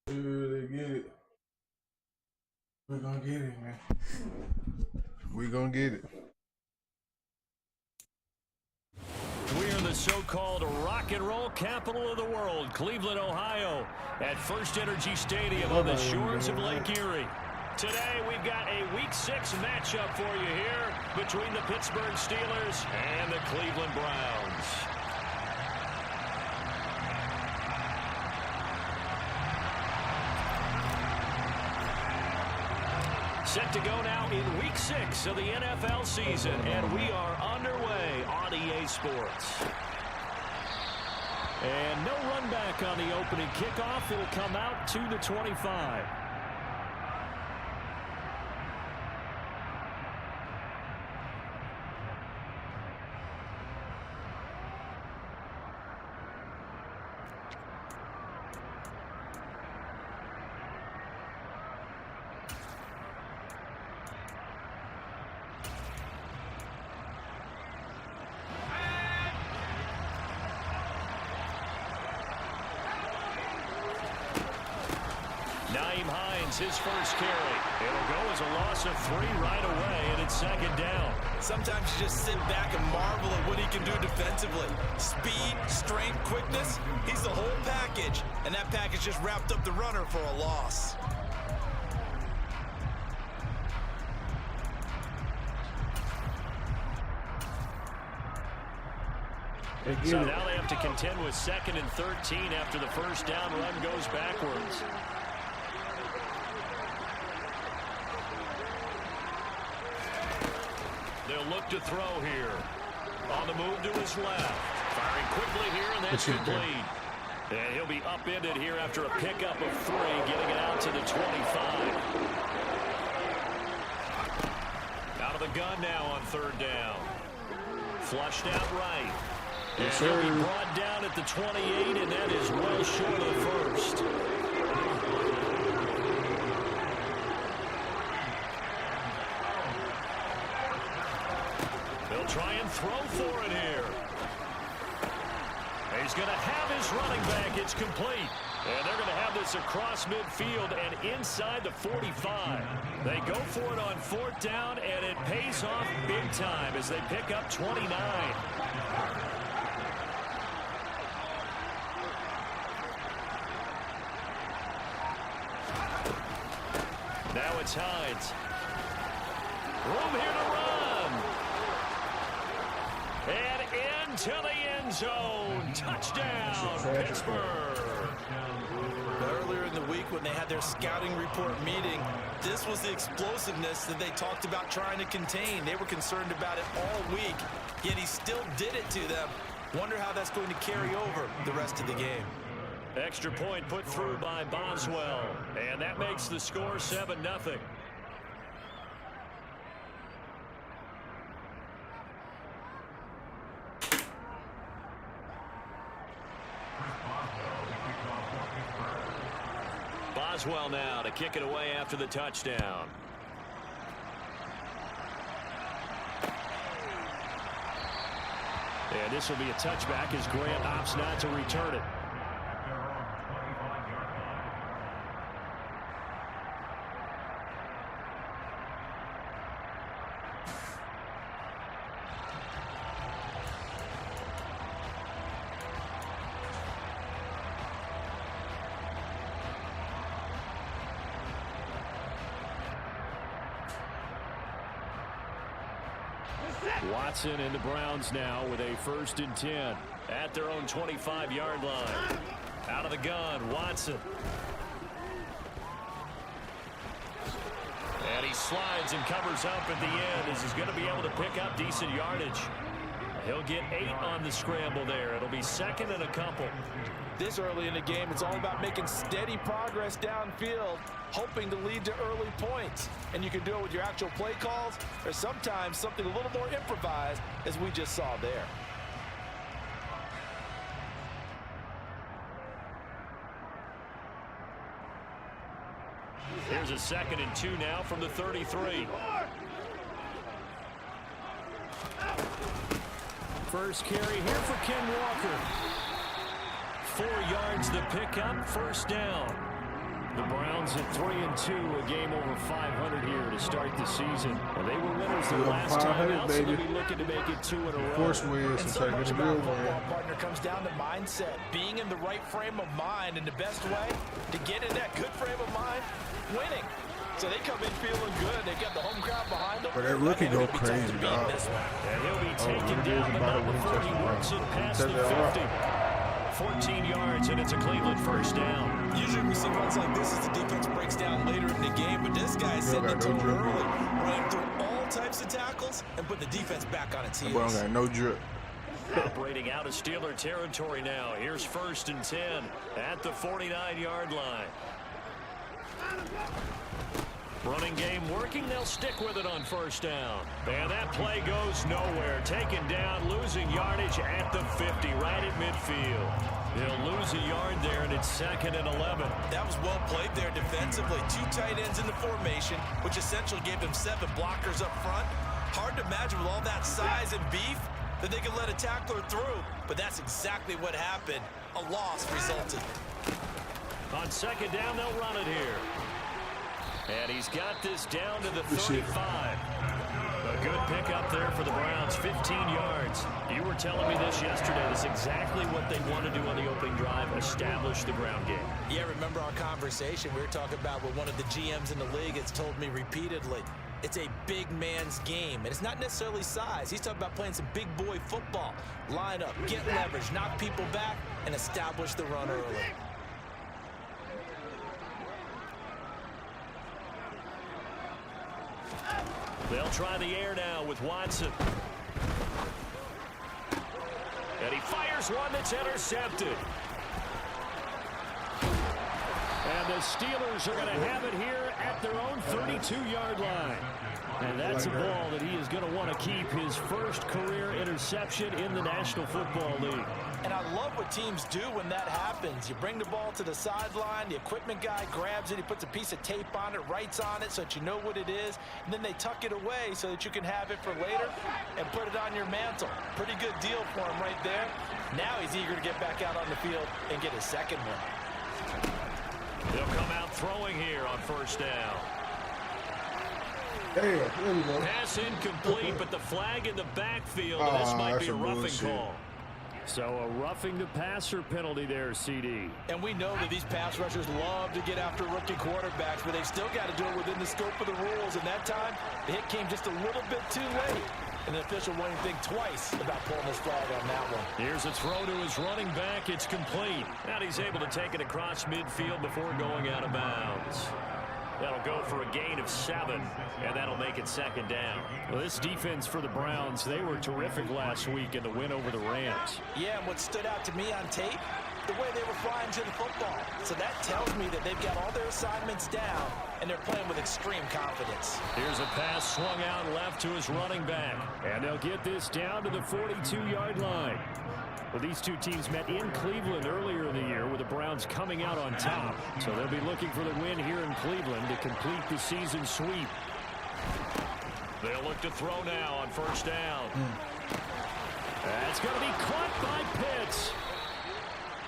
Sure, they get it. We're gonna get it, man. We're gonna get it. We are the so-called rock and roll capital of the world, Cleveland, Ohio, at First Energy Stadium on the shores of Lake Erie. Today, we've got a Week 6 matchup for you here between the Pittsburgh Steelers and the Cleveland Browns. Set to go now in Week 6 of the NFL season, and we are underway on EA Sports. And no run back on the opening kickoff. It'll come out to the 25. His first carry. It'll go as a loss of 3 right away, and it's second down. Sometimes you just sit back and marvel at what he can do defensively. Speed, strength, quickness, he's the whole package. And that package just wrapped up the runner for a loss. So now they have to contend with 2nd and 13 after the first down run goes backwards. They'll look to throw here. On the move to his left. Firing quickly here, and that's complete. And he'll be upended here after a pickup of 3, getting it out to the 25. Out of the gun now on 3rd down. Flushed out right. And he'll be brought down at the 28, and that is well short of the first. Try and throw for it here. He's going to have his running back. It's complete. And they're going to have this across midfield and inside the 45. They go for it on 4th down, and it pays off big time as they pick up 29. Now it's Hines. Room here to run. And into the end zone. Touchdown, Pittsburgh. Earlier in the week when they had their scouting report meeting, this was the explosiveness that they talked about trying to contain. They were concerned about it all week, yet he still did it to them. Wonder how that's going to carry over the rest of the game. Extra point put through by Boswell. And that makes the score 7-0. Boswell now to kick it away after the touchdown. And this will be a touchback as Grant opts not to return it. Watson and the Browns now with a 1st and 10 at their own 25-yard line. Out of the gun, Watson. And he slides and covers up at the end as he's going to be able to pick up decent yardage. He'll get 8 on the scramble there. It'll be 2nd and a couple. This early in the game, it's all about making steady progress downfield, hoping to lead to early points. And you can do it with your actual play calls, or sometimes something a little more improvised, as we just saw there. Here's a 2nd and 2 now from the 33. First carry here for Ken Walker. 4 yards the pickup, 1st down. The Browns at 3-2, a game over 500 here to start the season. And they were winners their last time out, so they'll be looking to make it 2 in a row. Of course we is, and so much about football, partner, comes down to mindset. Being in the right frame of mind, and the best way to get in that good frame of mind, winning. So they come in feeling good. They got the home crowd behind them. But that rookie go crazy, dog. And he'll be taken down about before he works it past the 50. 14 yards, and it's a Cleveland first down. Usually we see runs like this as the defense breaks down later in the game, but this guy's sitting it too early, running through all types of tackles and put the defense back on its heels. Well, got no drip. Operating out of Steeler territory now. Here's 1st and 10 at the 49-yard line. Running game working. They'll stick with it on 1st down. And that play goes nowhere. Taken down, losing yardage at the 50, right at midfield. They'll lose a yard there, and it's 2nd and 11. That was well played there defensively. 2 tight ends in the formation, which essentially gave them 7 blockers up front. Hard to imagine with all that size and beef that they could let a tackler through, but that's exactly what happened. A loss resulted. On 2nd down, they'll run it here. And he's got this down to the 35. A good pickup there for the Browns, 15 yards. You were telling me this yesterday. That's exactly what they want to do on the opening drive, establish the ground game. Yeah, remember our conversation we were talking about what one of the GMs in the league has told me repeatedly. It's a big man's game, and it's not necessarily size. He's talking about playing some big boy football. Line up, get leverage, knock people back, and establish the run early. They'll try the air now with Watson. And he fires one that's intercepted. And the Steelers are going to have it here at their own 32-yard line. And that's a ball that he is going to want to keep, his first career interception in the National Football League. And I love what teams do when that happens. You bring the ball to the sideline, the equipment guy grabs it, he puts a piece of tape on it, writes on it so that you know what it is, and then they tuck it away so that you can have it for later and put it on your mantle. Pretty good deal for him right there. Now he's eager to get back out on the field and get his second one. They'll come out throwing here on 1st down. There we go. Pass incomplete, but the flag in the backfield, and this might be a roughing call. So a roughing the passer penalty there, CD. And we know that these pass rushers love to get after rookie quarterbacks, but they've still got to do it within the scope of the rules. And that time, the hit came just a little bit too late. And the official won't even think twice about pulling his flag on that one. Here's a throw to his running back. It's complete. And he's able to take it across midfield before going out of bounds. That'll go for a gain of 7, and that'll make it 2nd down. Well, this defense for the Browns, they were terrific last week in the win over the Rams. Yeah, and what stood out to me on tape, the way they were flying to the football. So that tells me that they've got all their assignments down, and they're playing with extreme confidence. Here's a pass swung out left to his running back, and they'll get this down to the 42-yard line. Well, these two teams met in Cleveland earlier in the year with the Browns coming out on top. So they'll be looking for the win here in Cleveland to complete the season sweep. They'll look to throw now on 1st down. That's going to be caught by Pitts.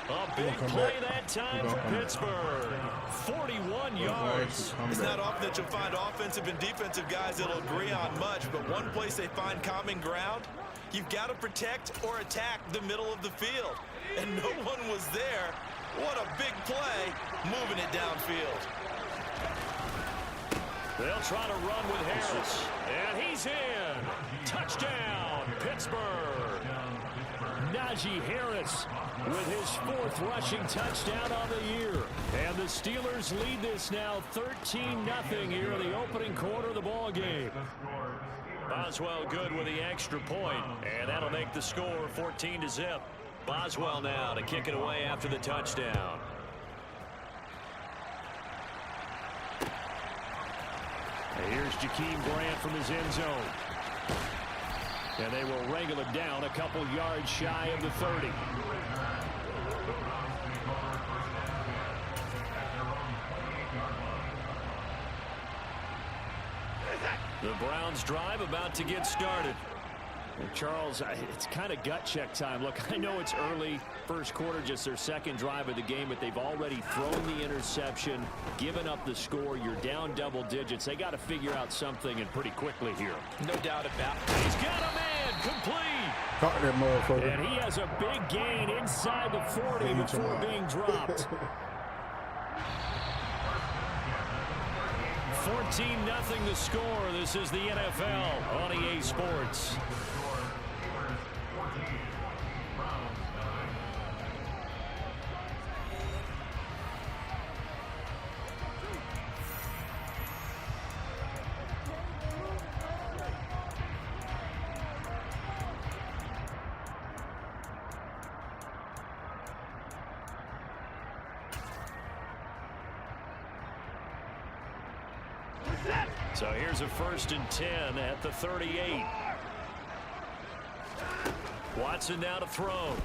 A big play that time for Pittsburgh. 41 yards. It's not often that you'll find offensive and defensive guys that'll agree on much, but one place they find common ground, you've got to protect or attack the middle of the field. And no one was there. What a big play, moving it downfield. They'll try to run with Harris. And he's in. Touchdown, Pittsburgh. Najee Harris with his 4th rushing touchdown on the year. And the Steelers lead this now 13-0 here in the opening quarter of the ball game. Boswell good with the extra point, and that'll make the score 14-0. Boswell now to kick it away after the touchdown. And here's Jakeem Grant from his end zone. And they will wrangle it down a couple yards shy of the 30. The Browns drive about to get started. Charles, it's kind of gut check time. Look, I know it's early, first quarter, just their second drive of the game, but they've already thrown the interception, given up the score. You're down double digits. They got to figure out something, and pretty quickly here. No doubt about it. He's got a man, complete. Caught that motherfucker. And he has a big gain inside the 40 before being dropped. 14-0 the score. This is the NFL on EA Sports. So here's a 1st and 10 at the 38. Watson now to throw.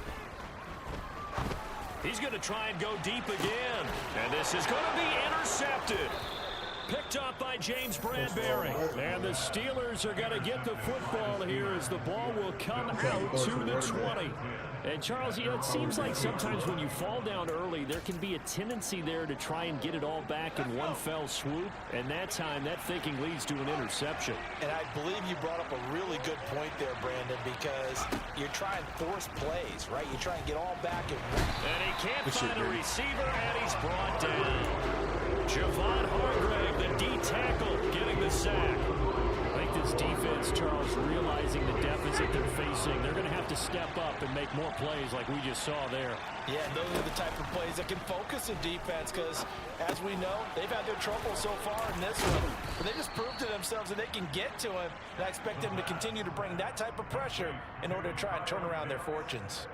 He's going to try and go deep again. And this is going to be intercepted. Picked up by James Bradbury. And the Steelers are going to get the football here as the ball will come out to the 20. And Charles, you know, it seems like sometimes when you fall down early, there can be a tendency there to try and get it all back in one fell swoop. And that time, that thinking leads to an interception. And I believe you brought up a really good point there, Brandon, because you're trying to force plays, right? You try and get all back at once. And he can't find a receiver, and he's brought down. Javon Hargrave, the D tackle, getting the sack. I think this defense, Charles, realizing the deficit they're facing, they're going to have to step up and make more plays like we just saw there. Yeah, those are the type of plays that can focus a defense because, as we know, they've had their trouble so far in this one. But they just proved to themselves that they can get to him, and I expect them to continue to bring that type of pressure in order to try and turn around their fortunes.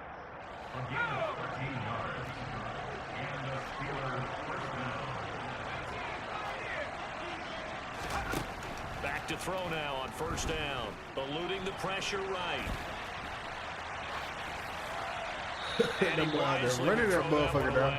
Back to throw now on 1st down. Eluding the pressure right. Running that motherfucker down.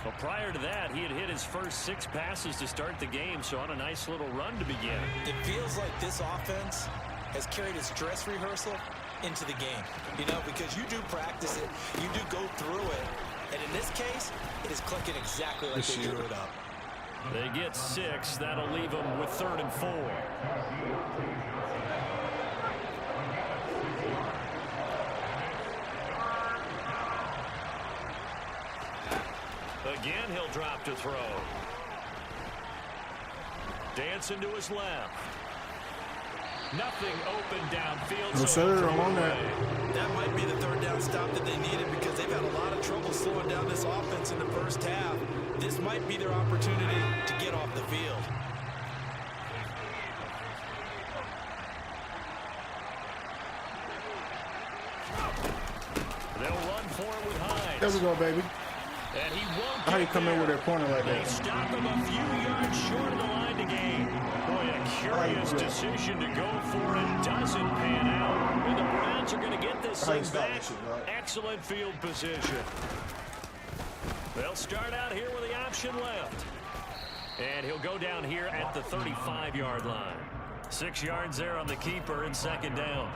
Well, prior to that, he had hit his first 6 passes to start the game, so on a nice little run to begin. It feels like this offense has carried its dress rehearsal into the game, you know, because you do practice it, you do go through it, and in this case, it is clicking exactly like they drew it up. They get 6. That'll leave them with 3rd and 4. Again, he'll drop to throw. Dancing to his left. Nothing open downfield. No, sir, I'm on that. That might be the 3rd down stop that they needed because they've had a lot of trouble slowing down this offense in the first half. This might be their opportunity to get off the field. They'll run for it with Hines. There we go, baby. And he won't How you come in with that corner like They that? stop him a few yards short of the line to gain. Boy, a curious decision to go for it. Doesn't pan out. And the Browns are going to get this thing back. Excellent field position. They'll start out here with the option left. And he'll go down here at the 35-yard line. 6 yards there on the keeper and 2nd down.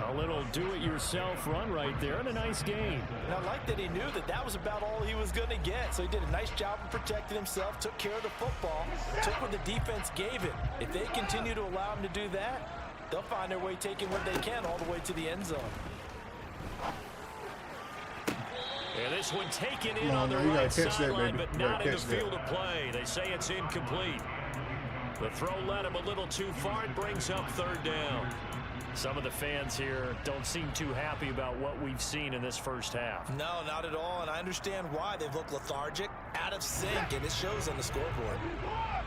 A little do-it-yourself run right there and a nice gain. And I like that he knew that that was about all he was going to get. So he did a nice job of protecting himself, took care of the football, took what the defense gave him. If they continue to allow him to do that, they'll find their way taking what they can all the way to the end zone. And this one taken in on the right sideline, but not in the field of play. They say it's incomplete. The throw led him a little too far. It brings up 3rd down. Some of the fans here don't seem too happy about what we've seen in this first half. No, not at all, and I understand why. They've looked lethargic, out of sync, and it shows on the scoreboard.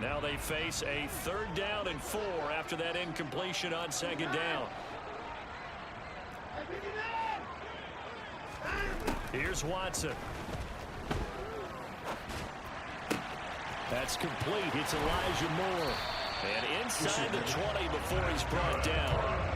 Now they face a 3rd down and 4 after that incompletion on 2nd down. Here's Watson. That's complete. It's Elijah Moore. And inside the 20 before he's brought down.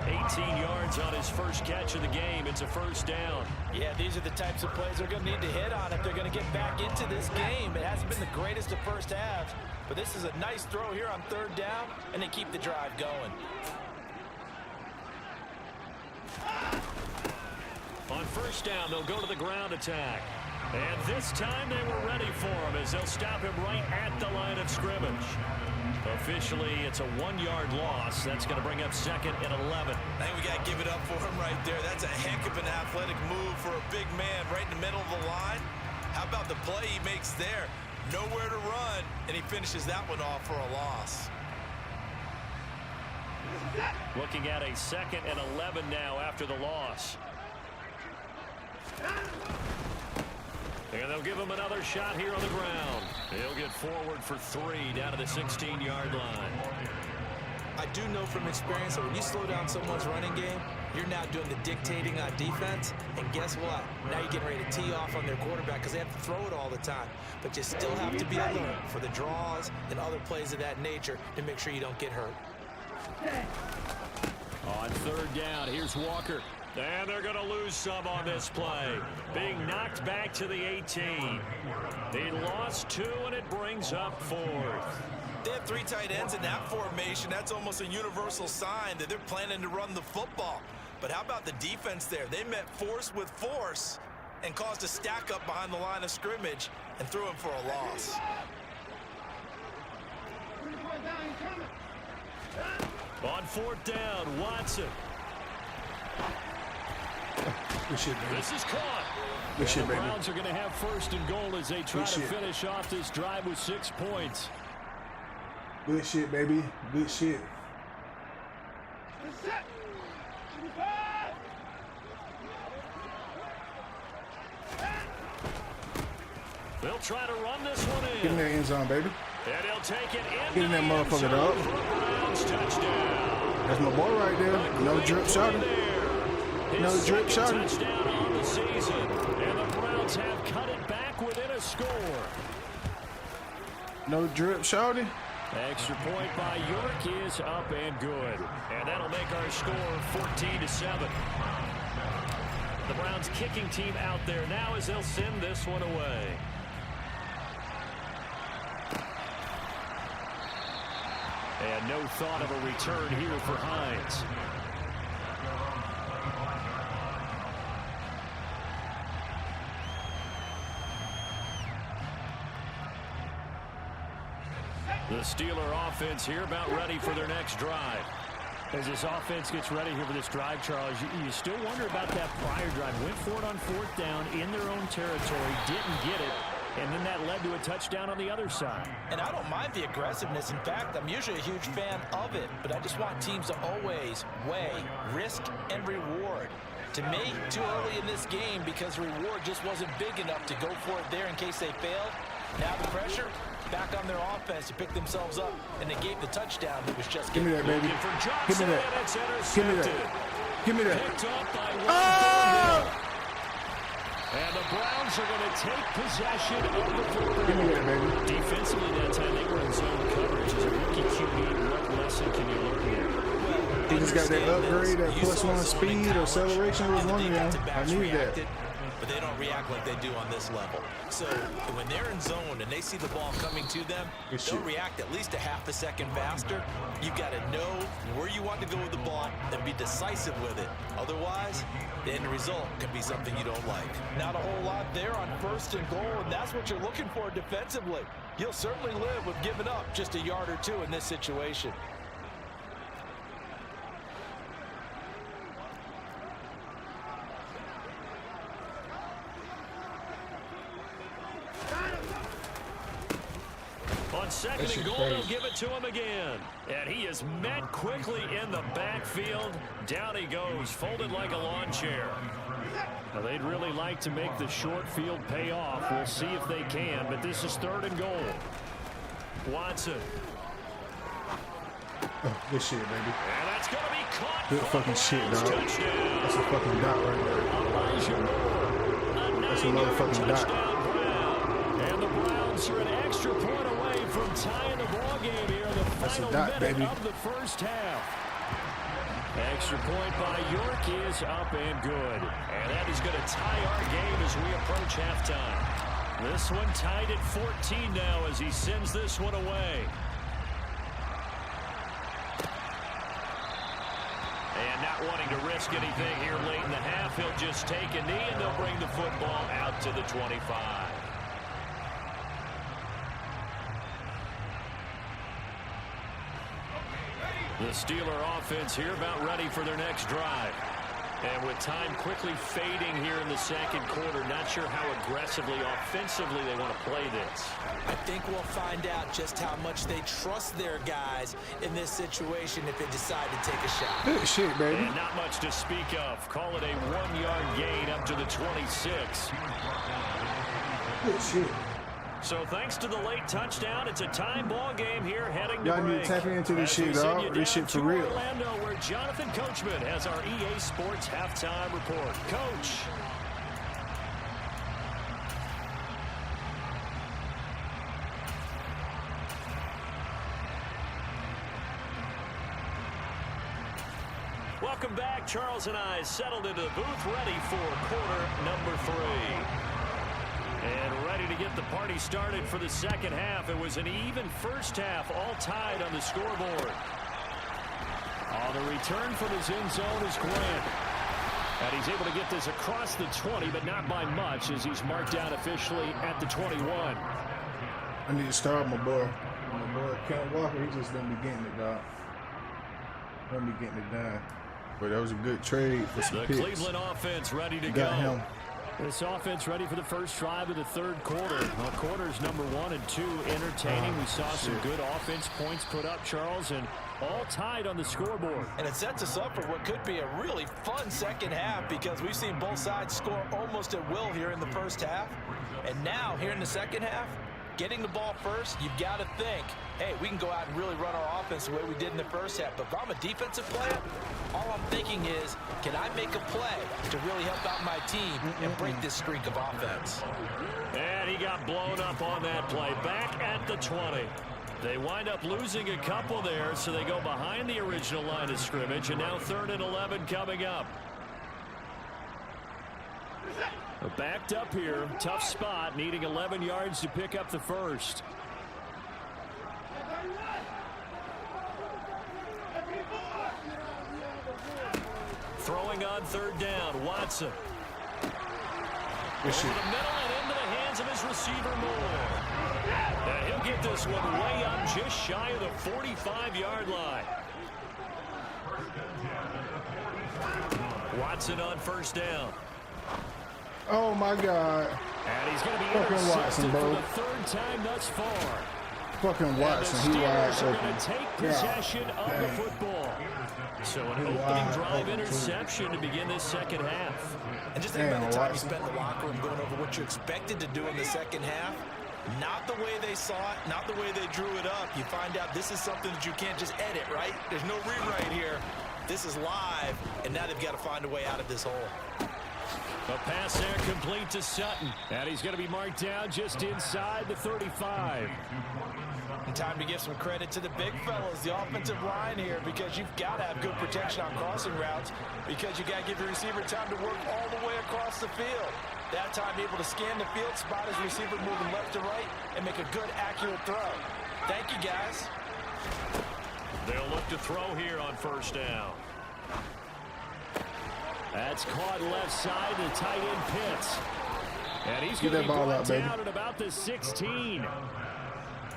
18 yards on his first catch of the game. It's a 1st down. Yeah, these are the types of plays they're going to need to hit on if they're going to get back into this game. It hasn't been the greatest of first halves, but this is a nice throw here on 3rd down, and they keep the drive going. On first down, they'll go to the ground attack. And this time they were ready for him as they'll stop him right at the line of scrimmage. Officially, it's a 1-yard loss. That's going to bring up 2nd and 11. I think we got to give it up for him right there. That's a heck of an athletic move for a big man right in the middle of the line. How about the play he makes there? Nowhere to run, and he finishes that one off for a loss. Looking at a 2nd and 11 now after the loss. And they'll give him another shot here on the ground. He'll get forward for 3 down to the 16-yard line. I do know from experience that when you slow down someone's running game, you're now doing the dictating on defense. And guess what? Now you're getting ready to tee off on their quarterback because they have to throw it all the time. But you still have to be alert for the draws and other plays of that nature to make sure you don't get hurt. On 3rd down, here's Walker. And they're going to lose some on this play. Being knocked back to the 18. They lost 2, and it brings up 4th. They have 3 tight ends in that formation. That's almost a universal sign that they're planning to run the football. But how about the defense there? They met force with force and caused a stack up behind the line of scrimmage and threw him for a loss. On 4th down, Watson. This is caught. The Browns are going to have 1st and goal as they try to finish off this drive with 6 points. Good shit, baby. Good shit. They'll try to run this one in. Get in that end zone, baby. And he'll take it in. Get in that motherfucker, dog. That's my boy right there. No drip shot. No drip shot. Touchdown on the season. And the Browns have cut it back within a score. No drip shouty. Extra point by York is up and good. And that'll make our score 14-7. The Browns kicking team out there now as they'll send this one away. And no thought of a return here for Hines. The Steeler offense here about ready for their next drive. As this offense gets ready here for this drive, Charles, you still wonder about that prior drive. Went for it on 4th down in their own territory, didn't get it, and then that led to a touchdown on the other side. And I don't mind the aggressiveness. In fact, I'm usually a huge fan of it, but I just want teams to always weigh risk and reward. To me, too early in this game because reward just wasn't big enough to go for it there in case they failed. Now the pressure back on their offense to pick themselves up, and they gave the touchdown that was just give me that, baby. Give me that. Give me that. Give me that. Oh! And the Browns are going to take possession of the football. Give me that, baby. Defensively that time, they were in zone coverage. As a rookie QB, what lesson can you learn here? He just got that upgrade, that +1 speed or acceleration. Was one of them. I need that. But they don't react like they do on this level. So when they're in zone and they see the ball coming to them, they'll react at least a half a second faster. You've got to know where you want to go with the ball and be decisive with it. Otherwise, the end result can be something you don't like. Not a whole lot there on 1st and goal, and that's what you're looking for defensively. You'll certainly live with giving up just a yard or 2 in this situation. On 2nd and goal, they'll give it to him again. And he is met quickly in the backfield. Down he goes, folded like a lawn chair. Now, they'd really like to make the short field pay off. We'll see if they can, but this is 3rd and goal. Watson. Oh, good shit, baby. And that's going to be caught. Good fucking shit, dog. Touchdown. That's a fucking dot right there. That's a motherfucking dot. And the Browns are an extra point away from tying the ball game here in the final minute of the first half. Extra point by York is up and good. And that is going to tie our game as we approach halftime. This one tied at 14 now as he sends this one away. And not wanting to risk anything here late in the half, he'll just take a knee, and they'll bring the football out to the 25. The Steeler offense here about ready for their next drive. And with time quickly fading here in the second quarter, not sure how aggressively, offensively they want to play this. I think we'll find out just how much they trust their guys in this situation if they decide to take a shot. Good shit, baby. And not much to speak of. Call it a 1-yard gain up to the 26. Good shit. So thanks to the late touchdown, it's a time ball game here heading to Y'all need break. to tap into this As shit, we send dog. you This down shit for to real. Orlando, where Jonathan Coachman has our EA Sports halftime report. Coach. Welcome back. Charles and I settled into the booth, ready for quarter number 3. And ready to get the party started for the second half. It was an even first half, all tied on the scoreboard. The return from his end zone is Grant. And he's able to get this across the 20, but not by much, as he's marked down officially at the 21. I need to start my boy. My boy, Kent Walker, he just done be getting it, dog. Done be getting it done. But that was a good trade for some picks. The Cleveland offense ready to Got go. him. This offense ready for the first drive of the third quarter. Well, quarters number 1 and 2 entertaining. We saw some good offense points put up, Charles, and all tied on the scoreboard. And it sets us up for what could be a really fun second half because we've seen both sides score almost at will here in the first half. And now, here in the second half, getting the ball first, you've got to think, hey, we can go out and really run our offense the way we did in the first half. But if I'm a defensive player, all I'm thinking is, can I make a play to really help out my team and break this streak of offense? And he got blown up on that play. Back at the 20. They wind up losing a couple there, so they go behind the original line of scrimmage, and now 3rd and 11 coming up. Backed up here, tough spot, needing 11 yards to pick up the first. Throwing on 3rd down, Watson. Over the middle and into the hands of his receiver, Moore. And he'll get this one way up just shy of the 45-yard line. Watson on 1st down. Oh my God. And he's going to be Fucking intercepted Watson, bro. for the 3rd time thus far. Fucking Watson, he wide Steelers are open. going to take possession of the football. So an opening drive interception to begin this second half. And just think about the time you spent in the locker room going over what you expected to do in the second half. Not the way they saw it, not the way they drew it up. You find out this is something that you can't just edit, right? There's no rewrite here. This is live, and now they've got to find a way out of this hole. A pass there complete to Sutton. And he's going to be marked down just inside the 35. And time to give some credit to the big fellas, the offensive line here, because you've got to have good protection on crossing routes because you got to give your receiver time to work all the way across the field. That time able to scan the field, spot his receiver moving left to right, and make a good, accurate throw. Thank you, guys. They'll look to throw here on 1st down. That's caught left side to tight end Pitts. And he's going to be brought down at about the 16.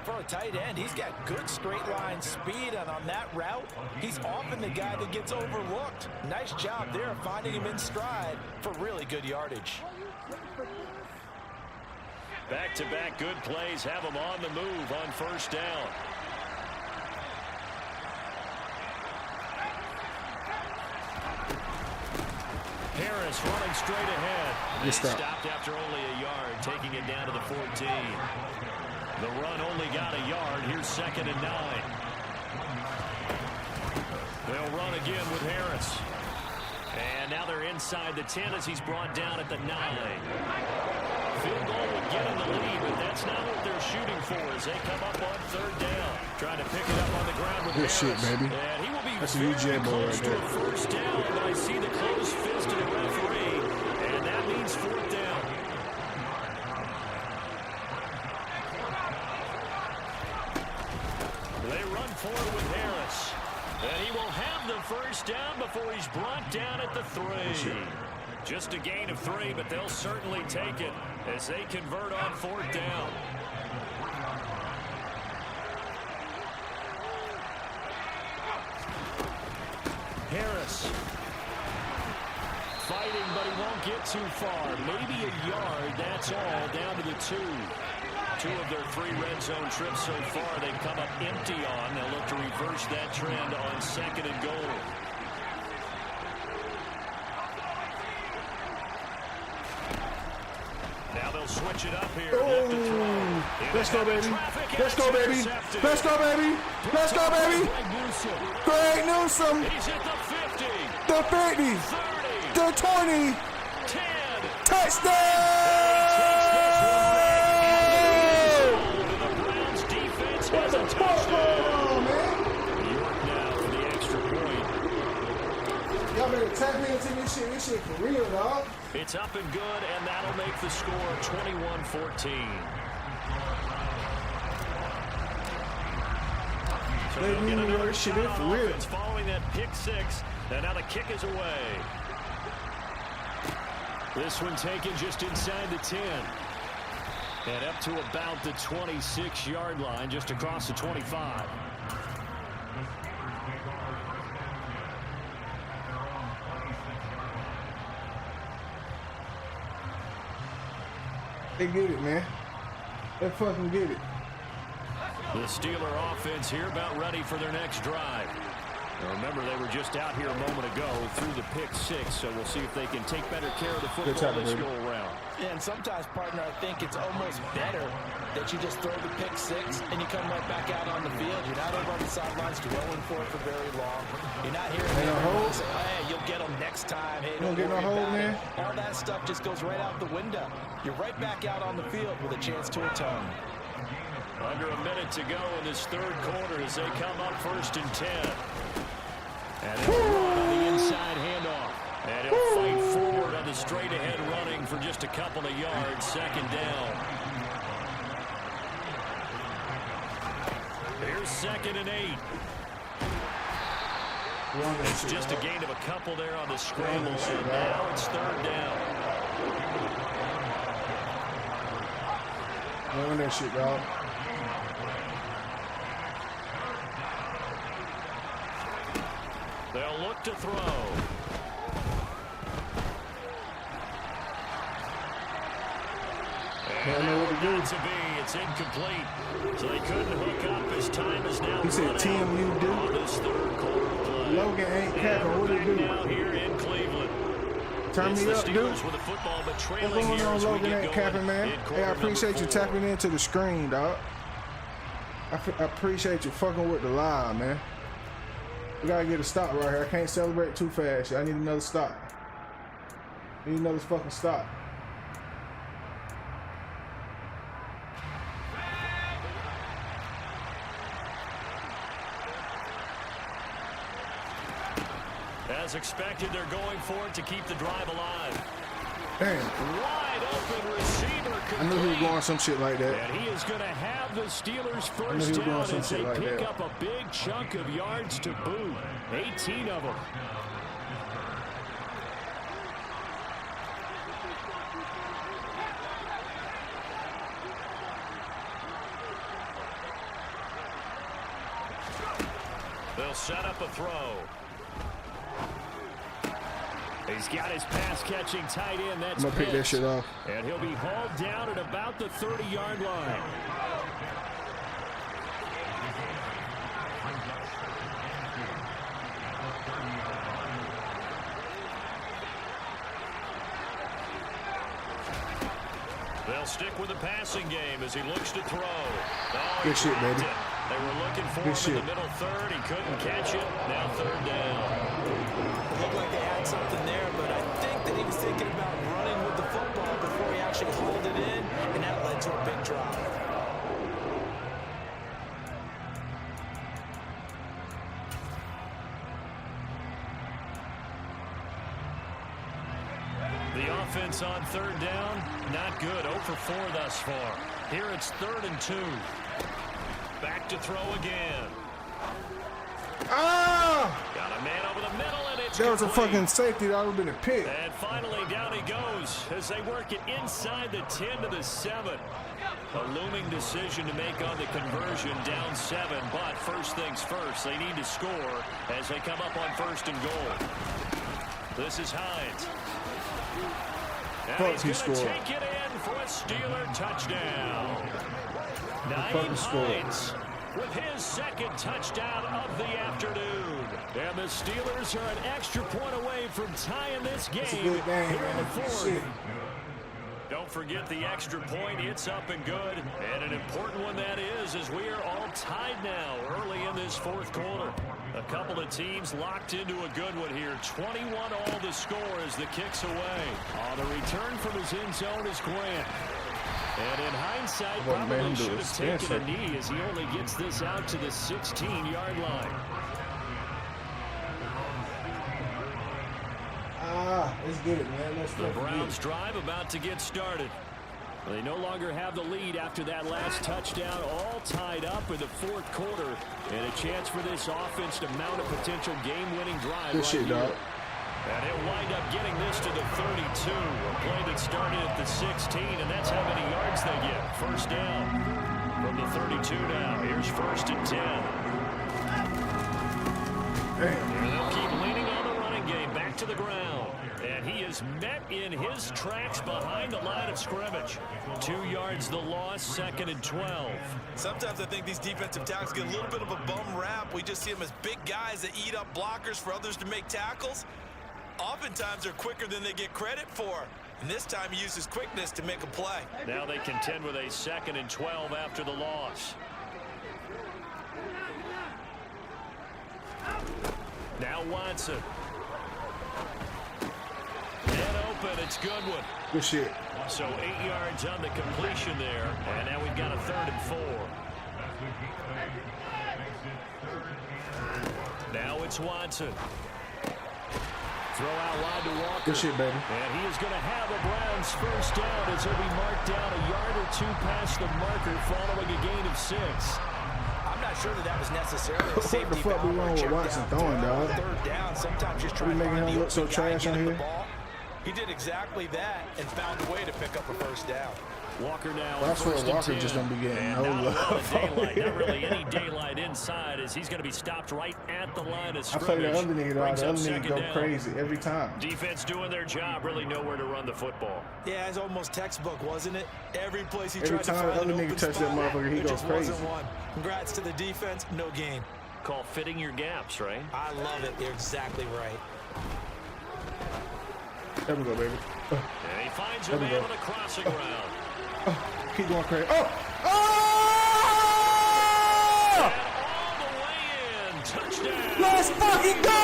For a tight end, he's got good straight line speed, and on that route, he's often the guy that gets overlooked. Nice job there of finding him in stride for really good yardage. Back-to-back good plays have him on the move on 1st down. Harris running straight ahead. And stopped after only a yard, taking it down to the 14. The run only got a yard. Here's 2nd and 9. They'll run again with Harris. And now they're inside the 10 as he's brought down at the 9. Field goal would get in the lead, but that's not what they're shooting for as they come up on 3rd down. Trying to pick it up on the ground with Harris. Good shit, baby. And he will be that's a very UJ ball close right to there. a 1st down, but I see the closed fist of the referee, and that means 4th down. They run forward with Harris. And he will have the 1st down before he's brought down at the 3. Just a gain of 3, but they'll certainly take it as they convert on 4th down. Harris. Fighting, but he won't get too far. Maybe a yard, that's all, down to the 2. 2 of their 3 red zone trips so far they've come up empty on. They'll look to reverse that trend on 2nd and goal. Now they'll switch it up here. Let's go, baby. Let's go, baby. Let's go, baby. Let's go, baby. Greg Newsome. He's at the 50. The 50. 30. The 20. 10. Touchdown! The Browns defense has a touchdown. York now for the extra point. Y'all better tap me into this shit. This shit for real, dog. It's up and good, and that'll make the score 21-14. So they'll get another shot on offense following that pick 6, and now the kick is away. This one taken just inside the 10. And up to about the 26-yard line, just across the 25. They get it, man. They fucking get it. The Steeler offense here about ready for their next drive. Now remember, they were just out here a moment ago through the pick 6, so we'll see if they can take better care of the football this go around. Yeah, and sometimes, partner, I think it's almost better that you just throw the pick 6 and you come right back out on the field. You're not over on the sidelines dwelling for it for very long. You're not hearing everyone say, hey, you'll get them next time. Hey, don't get no hold, man. All that stuff just goes right out the window. You're right back out on the field with a chance to atone. Under a minute to go in this 3rd quarter as they come up 1st and 10. And he'll run on the inside handoff. And he'll fight forward on the straight-ahead running for just a couple of yards. 2nd down. Here's 2nd and 8. It's just a gain of a couple there on the scramble. And now it's 3rd down. Run that shit, dog. They'll look to throw. They don't know what to do. It's incomplete. So they couldn't hook up. His time is now. He said, "Tim, you do." This 3rd quarter play. Logan ain't capping. What do you do? Now here in Cleveland. Turn me up, dude. With the football, but What's trailing going here on, as we Logan get ain't going capping, man? in Hey, I quarter appreciate you number 4. tapping into the screen, dog. I appreciate you fucking with the live, man. We gotta get a stop right here. I can't celebrate too fast. I need another stop. Need another fucking stop. As expected, they're going for it to keep the drive alive. Damn. Wide open receiver. I knew he was going some shit like that. And he is going to have the Steelers first down as they pick up a big chunk of yards to boot. 18 of them. They'll set up a throw. He's got his pass-catching tight end. That's I'm going to pick that shit off. And he'll be hauled down at about the 30-yard line. They'll stick with the passing game as he looks to throw. Oh, good shit, baby. They were looking for him in the middle 3rd. He couldn't catch it. Now 3rd down. It looked like they had something there, but I think that he was thinking about running with the football before he actually hauled it in, and that led to a big drop. The offense on 3rd down, not good. 0 for 4 thus far. Here it's 3rd and 2. Back to throw again. Ah! Got a man over the middle, and That was a fucking safety. That would have been a pick. And finally, down he goes as they work it inside the 10 to the 7. A looming decision to make on the conversion, down 7. But first things first, they need to score as they come up on 1st and goal. This is Hines. And he's going to take it in for a Steeler touchdown. Nite Hines with his 2nd touchdown of the afternoon. And the Steelers are an extra point away from tying this game here in the 4th. Don't forget the extra point. It's up and good. And an important one that is, as we are all tied now early in this 4th quarter. A couple of teams locked into a good one here. 21 all the score as the kick's away. On the return from his end zone is Grant. And in hindsight, probably should have taken a knee as he only gets this out to the 16-yard line. Let's get it, man. The Browns drive about to get started. They no longer have the lead after that last touchdown, all tied up in the 4th quarter. And a chance for this offense to mount a potential game-winning drive. Good shit, dog. And he'll wind up getting this to the 32. A play that started at the 16, and that's how many yards they get. 1st down from the 32 now. Here's 1st and 10. And they'll keep leaning on the running game. Back to the ground. And he is met in his tracks behind the line of scrimmage. 2 yards the loss, 2nd and 12. Sometimes I think these defensive tackles get a little bit of a bum rap. We just see them as big guys that eat up blockers for others to make tackles. Oftentimes they're quicker than they get credit for. And this time he uses quickness to make a play. Now they contend with a 2nd and 12 after the loss. Now Watson. And open, it's Goodwin. Good shit. So 8 yards on the completion there. And now we've got a 3rd and 4. Now it's Watson. Throw out wide to Walker. Good shit, baby. And he is going to have a Browns 1st down as he'll be marked down a yard or 2 past the marker following a gain of 6. I'm not sure that was necessarily a safety. What the fuck we wrong with Watson throwing, dog? 3rd down, sometimes just trying to making him look so trash on here. He did exactly that and found a way to pick up a 1st down. Walker now. Well, I swear Walker just don't be getting no love. Daylight. Not really any daylight inside as he's going to be stopped right at the line of scrimmage. I play the other nigga, dog. The other nigga go crazy every time. Defense doing their job, really know where to run the football. Yeah, it's almost textbook, wasn't it? Every place he every tried to find the other nigga touch that motherfucker, he goes crazy. Congrats to the defense, no gain. Call fitting your gaps, right? I love it. You're exactly right. There we go, baby. And he finds a man on the crossing route. Keep going crazy. Oh! And all the way in. Touchdown. Let's fucking go!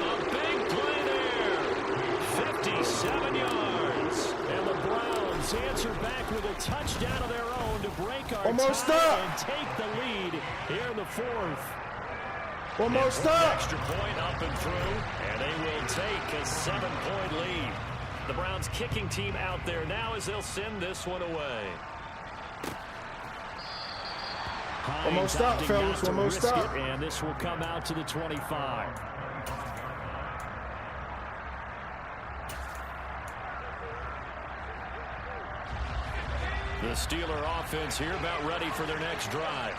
A big play there. 57 yards. And the Browns answer back with a touchdown of their own to break our tie and take the lead here in the 4th. One more stop. Extra point up and through, and they will take a 7-point lead. The Browns kicking team out there now as they'll send this one away. One more stop, fellas. One more stop. And this will come out to the 25. The Steeler offense here about ready for their next drive.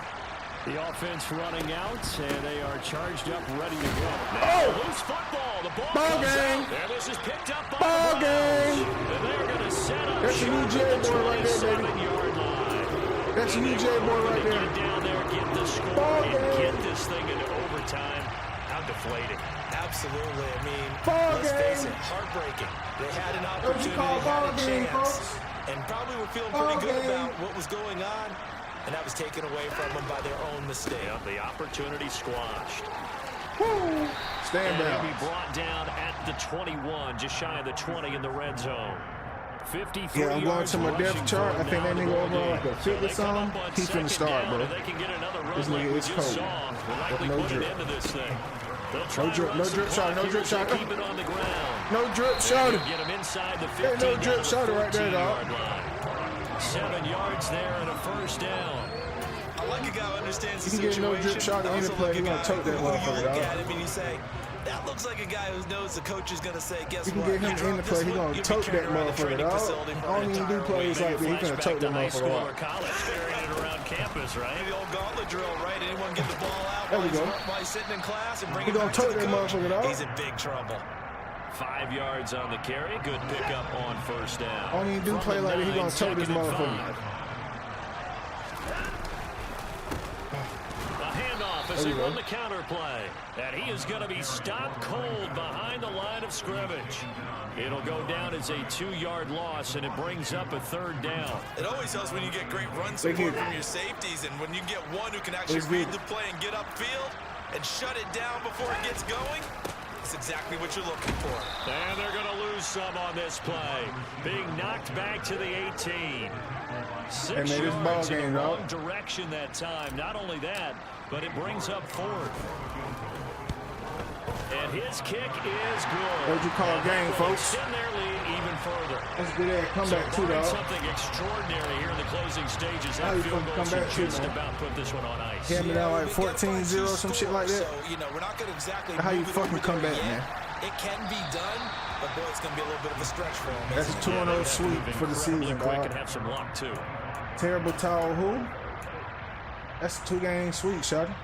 The offense running out, and they are charged up, ready to go. Now, loose football. The ball comes out. And this is picked up by the Browns. And they're going to set up that's a new J boy right there, baby. That's a new J boy right there. Get down there, get the score, and get this thing into overtime. How deflating. Absolutely. I mean, let's face it, heartbreaking. They had an opportunity, had a chance, and probably were feeling pretty good about what was going on. And that was taken away from them by their own mistake. Yep, the opportunity squashed. Woo. Stand down. down. He'll be brought down at the 21, just shy of the 20 in the red zone. 53 yeah, I'm going to my depth chart. I think that nigga overall like a fitness song. He's finna start, bro. This nigga is cold. No drip. No drip shot. No drip shot. No drip shot. Hey, no drip shot right there, dog. 7 yards there and a 1st down. I like a guy who understands the He can get situation. no drip shot in the play. He gonna take that You motherfucker, look dog. at him and you say, that looks like a guy who knows the coach is going to say, guess You can what? get him in the play. He gonna tote that motherfucker, dog. I don't even do plays like that. He gonna tote that motherfucker out. College, carrying it around campus, right? The old gauntlet drill, right? Anyone get the ball out There we go. while he's sitting in class and bring He it gonna back to tote the that coach? motherfucker, dog. He's in big trouble. 5 yards on the carry. Good pickup on first down. I don't even do play like that. He gonna tote this motherfucker. A handoff as they run the counter play. And he is going to be stopped cold behind the line of scrimmage. It'll go down as a 2-yard loss, and it brings up a third down. It always helps when you get great run support from your safeties, and when you get one who can actually read the play and get upfield and shut it down before it gets going. That's exactly what you're looking for. And they're going to lose some on this play. Being knocked back to the 18. 6 this ball yards in game, the dog. wrong direction that time. Not only that, but it brings up fourth. And his kick is good. What you call a game, folks? Extend their lead even further. That's a good ass comeback too, barring dog. something extraordinary here in the closing stages. How That you field fucking goal come back should too, just man? about put this one on ice. Hand me down like 14-0, some shit like that. So, you know, we're not going to exactly How you move it fucking over come there back, yet. man? It can be done, but boy, it's going to be a little bit of a stretch for him. That's a 2-0 sweep for the season, Quick dog. and have some luck too. Terrible towel who? That's a 2-game sweep, shawty.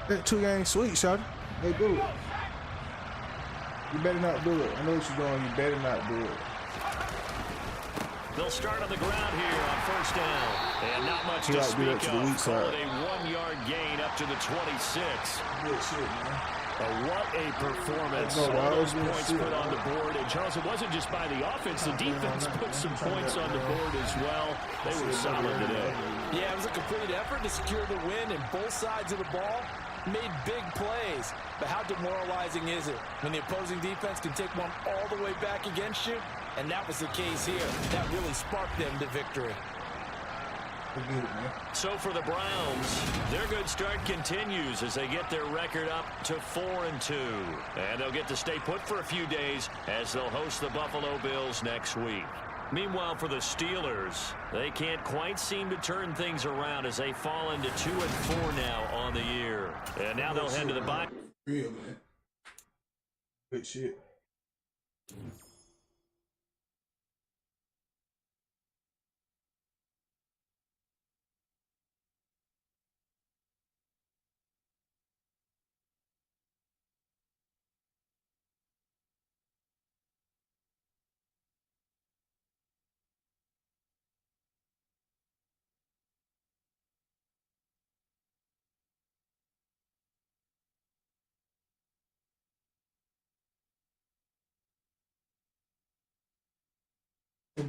That 2-game sweep, shawty. They do it. You better not do it. I know what you're doing. You better not do it. They'll start on the ground here on first down. And not much to speak of. Call it a 1-yard gain up to the 26. Good shit, man. What a performance. Let's go, All those dog. points put on the board. And Charles, it wasn't just by the offense. The defense put some points on the board as well. They were solid today. Yeah, it was a complete effort to secure the win, and both sides of the ball made big plays. But how demoralizing is it when the opposing defense can take one all the way back against you? And that was the case here. That really sparked them to victory. So for the Browns, their good start continues as they get their record up to 4-2. And they'll get to stay put for a few days as they'll host the Buffalo Bills next week. Meanwhile, for the Steelers, they can't quite seem to turn things around as they fall into 2-4 now on the year. And now they'll head to the bye. Real, man. Good shit.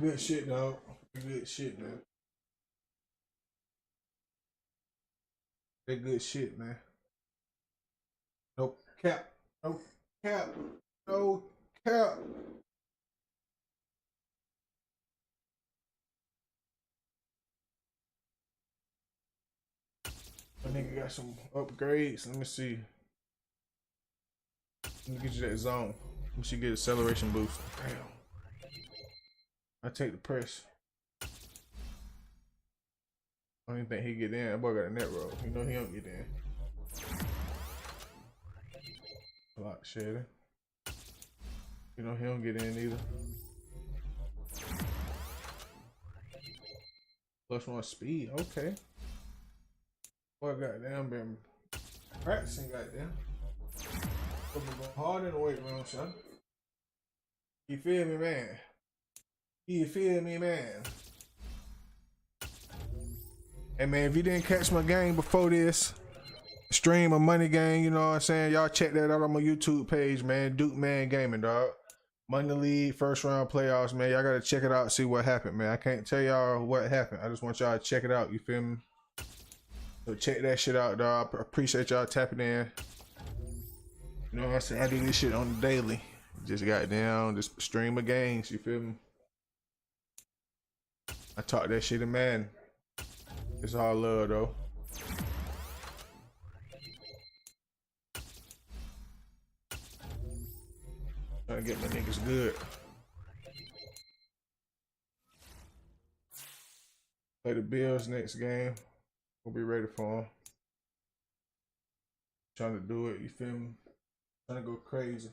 Good shit, dog. Good shit, man. That good shit, man. No cap. No cap. No cap. I nigga got some upgrades. Let me see. Let me get you that zone. We should get acceleration boost. Damn. I take the press. I don't even think he get in. That boy got a net roll. You know he don't get in. Block shedding. You know he don't get in either. +1 speed. Okay. Boy, goddamn been practicing, goddamn. Been going hard in the weight room, son. You feel me, man? You feel me, man? Hey, man, if you didn't catch my game before this, stream a money game, you know what I'm saying? Y'all check that out on my YouTube page, man. Duke Man Gaming, dog. Money League, first round playoffs, man. Y'all gotta check it out, see what happened, man. I can't tell y'all what happened. I just want y'all to check it out, you feel me? So check that shit out, dog. I appreciate y'all tapping in. You know what I'm saying? I do this shit on the daily. Just got down, just stream of games, you feel me? I talk that shit to man. It's all love though. Trying to get my niggas good. Play the Bills next game. We'll be ready for them. Trying to do it, you feel me? Trying to go crazy.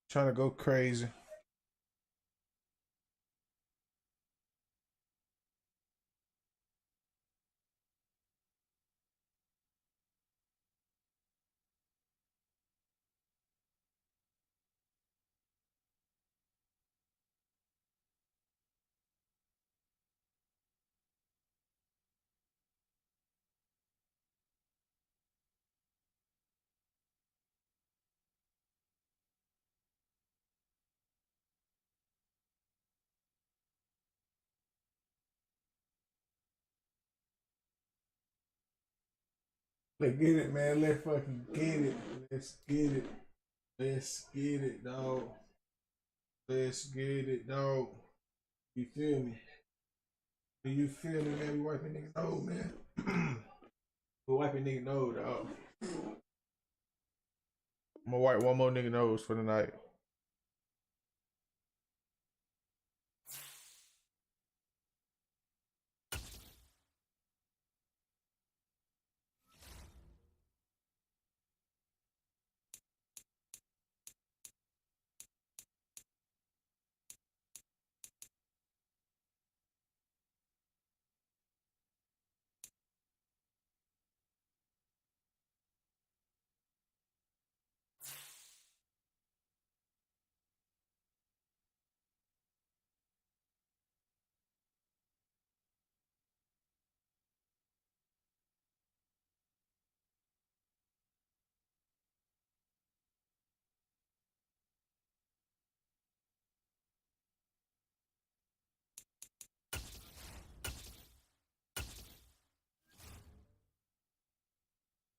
Trying to go crazy. Let's get it, man. Let's fucking get it. Let's get it. Let's get it, dog. Let's get it, dog. You feel me? Do you feel me, man? We wiping niggas nose, man. We wiping niggas nose, dog. I'm gonna wipe one more nigga nose for the night.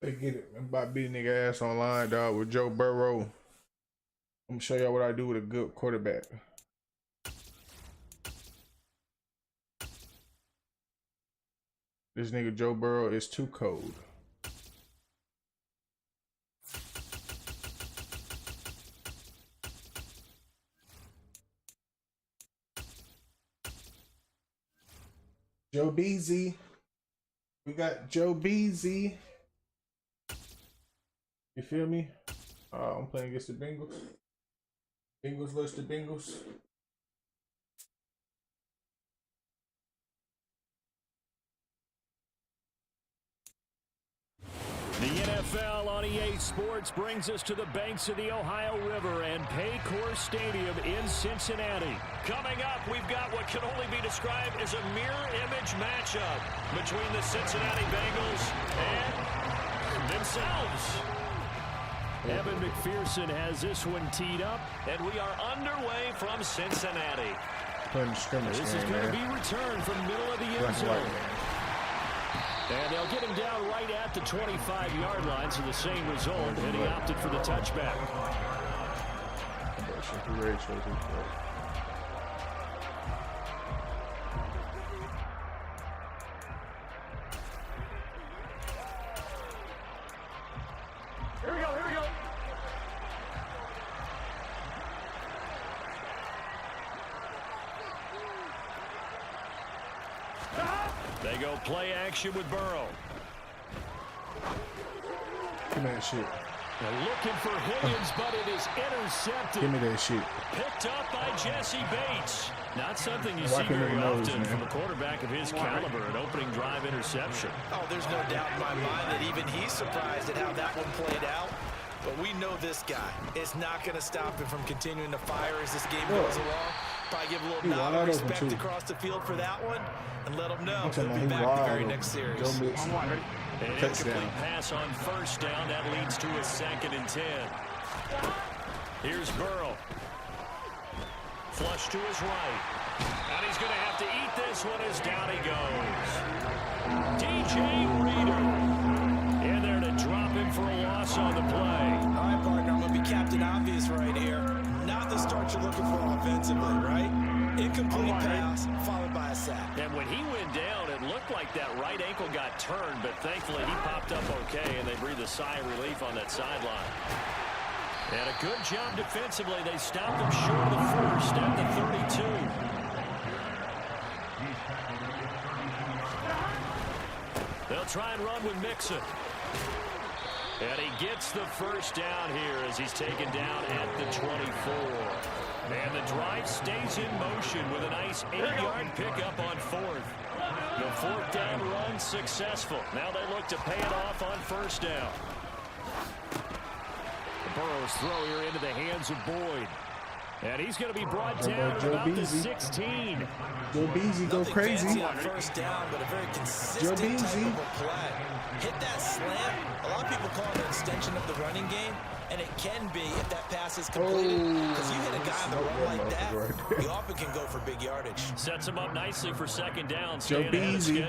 They get it. I'm about to beat a nigga ass online, dog, with Joe Burrow. I'm gonna show y'all what I do with a good quarterback. This nigga Joe Burrow is too cold. Joe Beasy. We got Joe Beasy. You feel me? I'm playing against the Bengals. Bengals versus the Bengals. The NFL on EA Sports brings us to the banks of the Ohio River and Paycor Stadium in Cincinnati. Coming up, we've got what can only be described as a mirror image matchup between the Cincinnati Bengals and themselves. Evan McPherson has this one teed up, and we are underway from Cincinnati. This is going to be returned from middle of the end zone. And they'll get him down right at the 25-yard line, so the same result, and he opted for the touchback. They go play action with Burrow. Give me that shit. They're looking for Higgins, but it is intercepted. Give me that shit. Picked up by Jesse Bates. Not something you see very often from a quarterback of his caliber, an opening drive interception. Oh, there's no doubt in my mind that even he's surprised at how that one played out. But we know this guy is not going to stop him from continuing to fire as this game goes along. Probably give a little nod of respect across the field for that one and let him know he'll be back the very next series. An incomplete pass on first down. That leads to a 2nd and 10. Here's Burrow. Flush to his right. And he's going to have to eat this one as down he goes. DJ Reader in there to drop him for a loss on the play. All right, partner, I'm going to be Captain Obvious right here. Not the start you're looking for offensively, right? Incomplete pass, followed by a sack. And when he went down, it looked like that right ankle got turned, but thankfully he popped up okay, and they breathed a sigh of relief on that sideline. And a good job defensively. They stopped him short of the first at the 32. They'll try and run with Mixon. And he gets the first down here as he's taken down at the 24. And the drive stays in motion with a nice 8-yard pickup on fourth. The fourth down run successful. Now they look to pay it off on first down. Burrow's throw here into the hands of Boyd. And he's going to be brought down at about the 16. Joe Beasley go crazy. On first down, but a very consistent type of a play. Hit that slant. A lot of people call it an extension of the running game, and it can be if that pass is completed. Because you hit a guy on the run like that, he often can go for big yardage. Sets him up nicely for second down. Joe Beasley.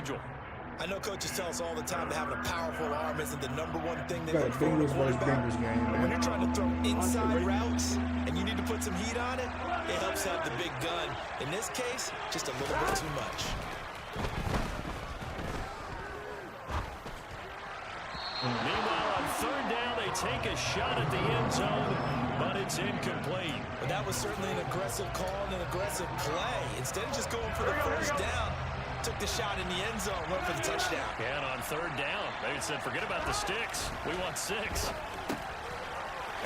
I know coaches tell us all the time that having a powerful arm isn't the #1 thing they look for. Bengals versus Bengals game, man. When you're trying to throw inside routes and you need to put some heat on it, it helps have the big gun. In this case, just a little bit too much. Meanwhile, on third down, they take a shot at the end zone, but it's incomplete. But that was certainly an aggressive call and an aggressive play. Instead of just going for the first down, took the shot in the end zone, went for the touchdown. And on third down, they said, forget about the sticks. We want 6.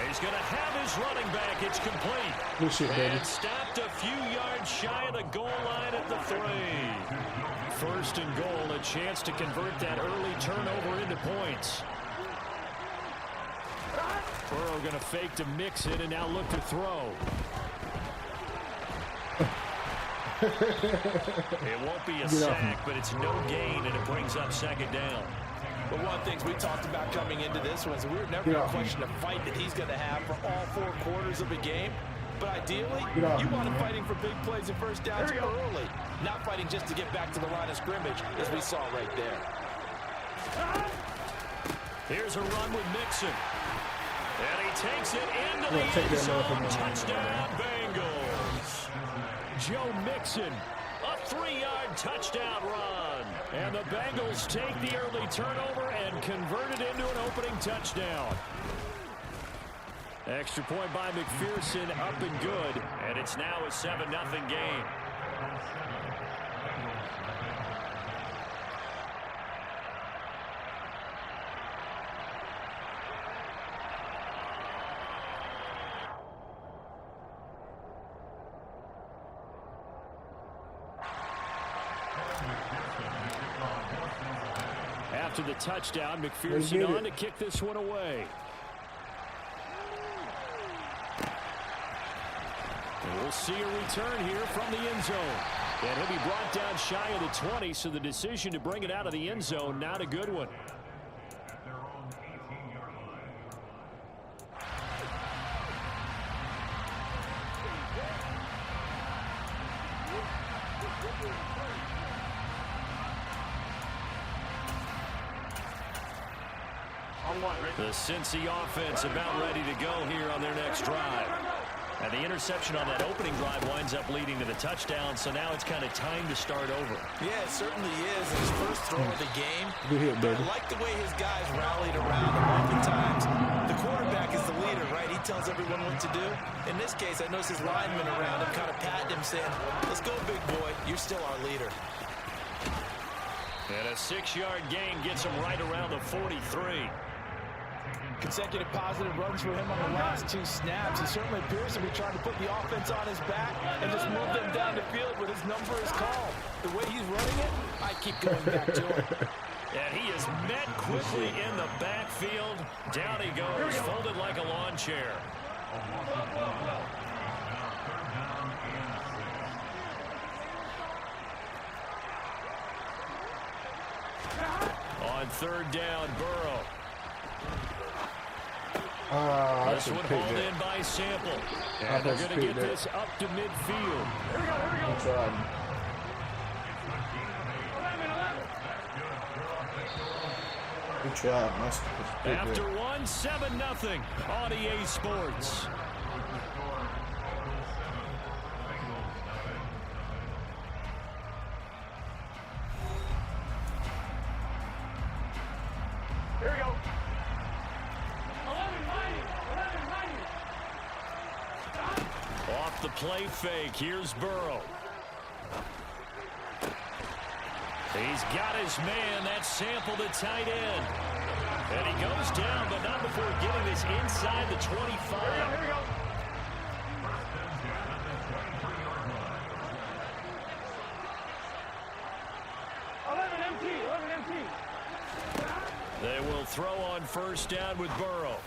He's going to have his running back. It's complete. Good shit, baby. And stopped a few yards shy of the goal line at the 3. First and goal, a chance to convert that early turnover into points. Burrow going to fake to mix it and now look to throw. It won't be a sack, but it's no gain, and it brings up second down. But one of the things we talked about coming into this was we were never going to question the fight that he's going to have for all 4 quarters of a game. But ideally, you want him fighting for big plays and first downs early, not fighting just to get back to the line of scrimmage, as we saw right there. Here's a run with Mixon. And he takes it into the end zone. Touchdown, Bengals. Joe Mixon, a 3-yard touchdown run. And the Bengals take the early turnover and convert it into an opening touchdown. Extra point by McPherson, up and good. And it's now a 7-0 game. After the touchdown, McPherson on to kick this one away. And we'll see a return here from the end zone. And he'll be brought down shy of the 20, so the decision to bring it out of the end zone, not a good one. The Cincy offense about ready to go here on their next drive. And the interception on that opening drive winds up leading to the touchdown, so now it's kind of time to start over. Yeah, it certainly is. His first throw of the game. Good hit, baby. I like the way his guys rallied around him. Oftentimes, the quarterback is the leader, right? He tells everyone what to do. In this case, I noticed his linemen around him kind of patting him, saying, let's go, big boy. You're still our leader. And a 6-yard gain gets him right around the 43. Consecutive positive runs for him on the last 2 snaps. He certainly appears to be trying to put the offense on his back and just move them down the field when his number is called. The way he's running it, I keep going back to him. And he is met quickly in the backfield. Down he goes, folded like a lawn chair. On third down, Burrow. This one hauled in by Sample. And they're going to get this up to midfield. Here we go. Good try. After one, 7-0 on EA Sports. Here we go. Off the play fake, here's Burrow. He's got his man. That's Sample, the tight end. And he goes down, but not before getting this inside the 25. Here we go. They will throw on first down with Burrow.